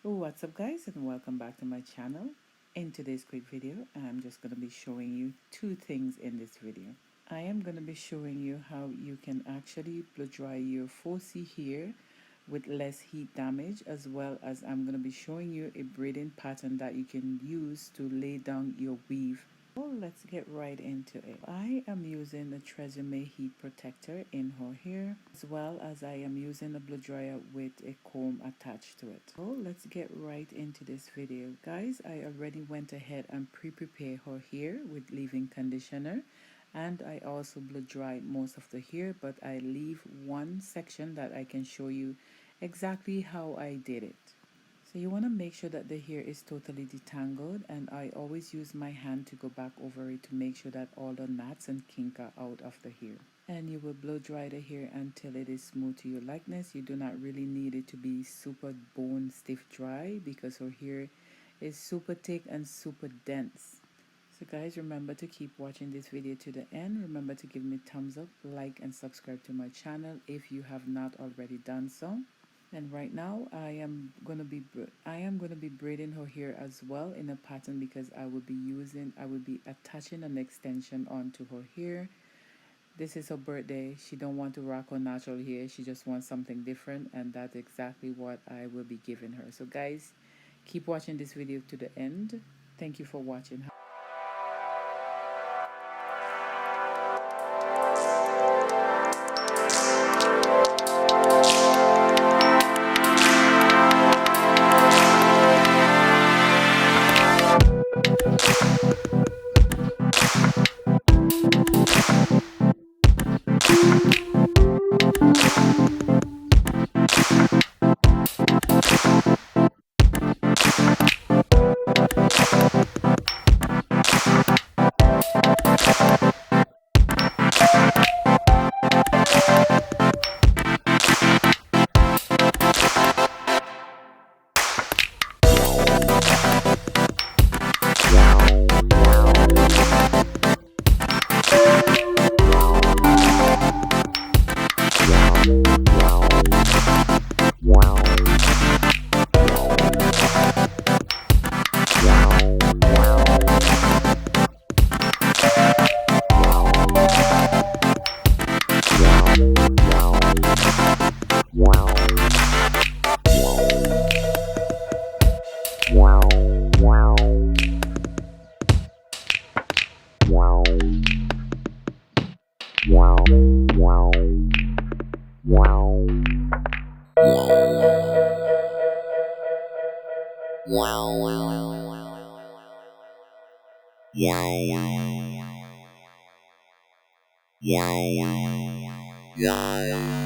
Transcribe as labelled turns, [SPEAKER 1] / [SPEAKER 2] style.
[SPEAKER 1] What's up guys, and welcome back to my channel. In today's quick video, I'm just going to be showing you two things in this video. I am going to be showing you how you can actually blow dry your 4C hair with less heat damage, as well as I'm going to be showing you a braiding pattern that you can use to lay down your weave. Well, let's get right into it. I am using the Tresemme heat protector in her hair, as well as I am using a blow dryer with a comb attached to it. So let's get right into this video. Guys, I already went ahead and pre-prepared her hair with leave-in conditioner, and I also blow dried most of the hair, but I leave one section that I can show you exactly how I did it. So you want to make sure that the hair is totally detangled, and I always use my hand to go back over it to make sure that all the knots and kink are out of the hair. And you will blow dry the hair until it is smooth to your likeness. You do not really need it to be super bone stiff dry because her hair is super thick and super dense. So guys, remember to keep watching this video to the end. Remember to give me thumbs up, like, and subscribe to my channel if you have not already done so. And right now I am gonna be braiding her hair as well in a pattern, because I will be attaching an extension onto her hair. This is her birthday. She don't want to rock her natural hair. She just wants something different, and that's exactly what I will be giving her. So guys, keep watching this video to the end. Thank you for watching.
[SPEAKER 2] Yeah.